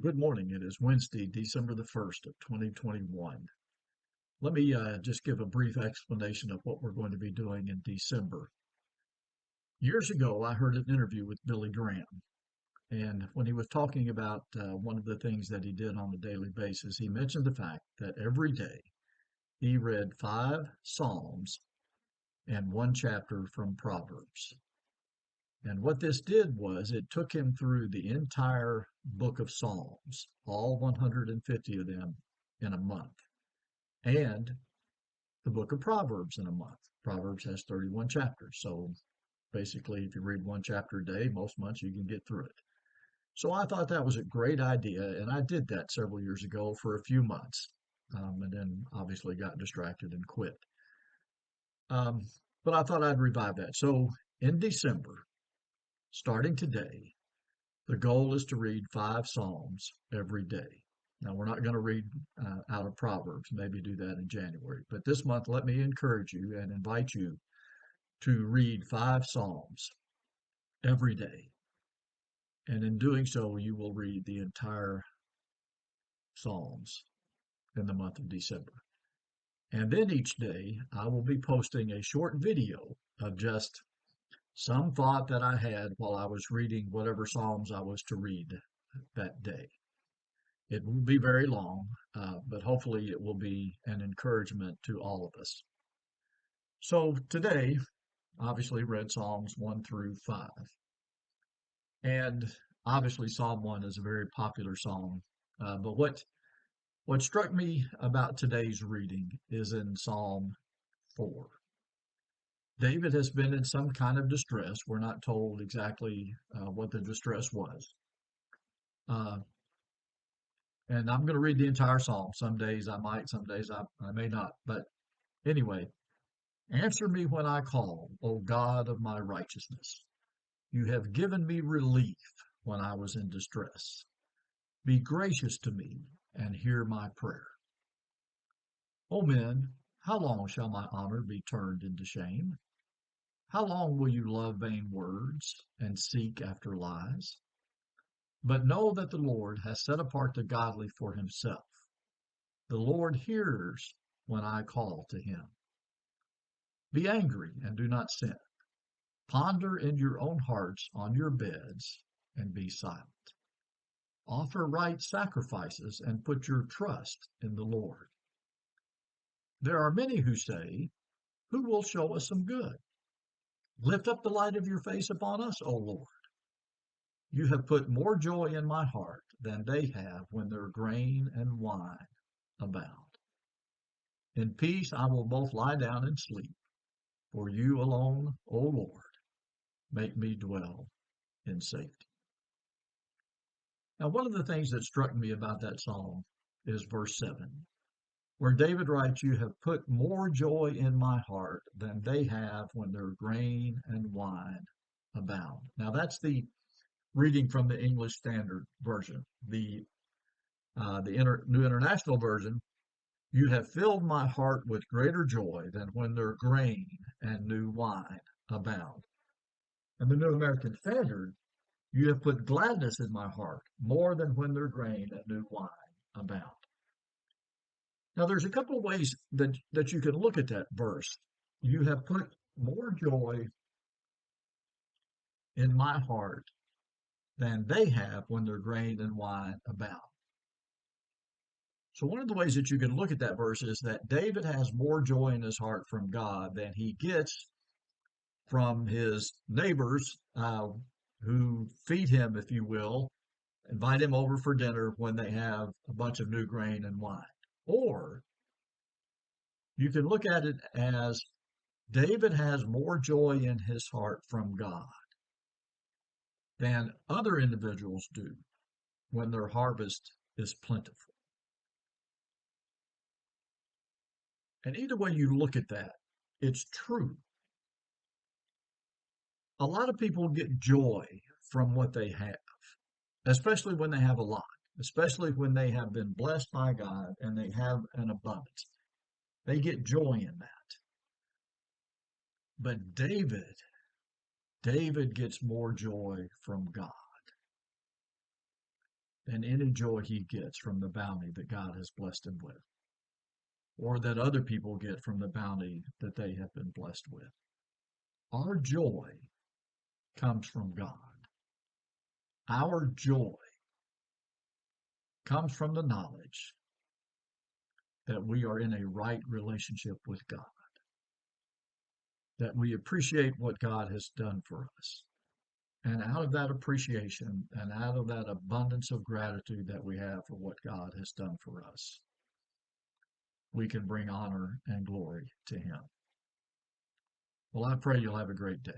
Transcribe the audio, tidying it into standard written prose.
Good morning. It is Wednesday, December the 1st of 2021. Let me just give a brief explanation of what we're going to be doing in December. Years ago, I heard an interview with Billy Graham, and when he was talking about one of the things that he did on a daily basis, he mentioned the fact that every day he read five Psalms and one chapter from Proverbs. And what this did was it took him through the entire book of Psalms, all 150 of them in a month, and the book of Proverbs in a month. Proverbs has 31 chapters. So basically, if you read one chapter a day, most months you can get through it. So I thought that was a great idea. And I did that several years ago for a few months, and then obviously got distracted and quit. Um, but I thought I'd revive that. So in December, starting today, the goal is to read five Psalms every day. Now, we're not going to read out of Proverbs, maybe do that in January. But this month, let me encourage you and invite you to read five Psalms every day. And in doing so, you will read the entire Psalms in the month of December. And then each day, I will be posting a short video of just some thought that I had while I was reading whatever Psalms I was to read that day. It won't be very long, but hopefully it will be an encouragement to all of us. So today, obviously, read Psalms 1 through 5. And obviously, Psalm 1 is a very popular psalm. But what struck me about today's reading is in Psalm 4. David has been in some kind of distress. We're not told exactly what the distress was. Uh, and I'm going to read the entire psalm. Some days I might, some days I may not. But anyway, answer me when I call, O God of my righteousness. You have given me relief when I was in distress. Be gracious to me and hear my prayer. O men, how long shall my honor be turned into shame? How long will you love vain words and seek after lies? But know that the Lord has set apart the godly for himself. The Lord hears when I call to him. Be angry and do not sin. Ponder in your own hearts on your beds and be silent. Offer right sacrifices and put your trust in the Lord. There are many who say, who will show us some good? Lift up the light of your face upon us, O Lord. You have put more joy in my heart than they have when their grain and wine abound. In peace I will both lie down and sleep, for you alone, O Lord, make me dwell in safety. Now, one of the things that struck me about that psalm is verse 7, where David writes, you have put more joy in my heart than they have when their grain and wine abound. Now, that's the reading from the English Standard Version. The New International Version, you have filled my heart with greater joy than when their grain and new wine abound. And the New American Standard, you have put gladness in my heart more than when their grain and new wine abound. Now, there's a couple of ways that you can look at that verse. You have put more joy in my heart than they have when their grain and wine abound. So, one of the ways that you can look at that verse is that David has more joy in his heart from God than he gets from his neighbors who feed him, if you will, invite him over for dinner when they have a bunch of new grain and wine. Or you can look at it as David has more joy in his heart from God than other individuals do when their harvest is plentiful. And either way you look at that, it's true. A lot of people get joy from what they have, especially when they have a lot, especially when they have been blessed by God and they have an abundance. They get joy in that. But David gets more joy from God. than any joy he gets from the bounty that God has blessed him with, or that other people get from the bounty that they have been blessed with. Our joy comes from God. Our joy comes from the knowledge that we are in a right relationship with God, that we appreciate what God has done for us. And out of that appreciation and out of that abundance of gratitude that we have for what God has done for us, we can bring honor and glory to Him. Well, I pray you'll have a great day.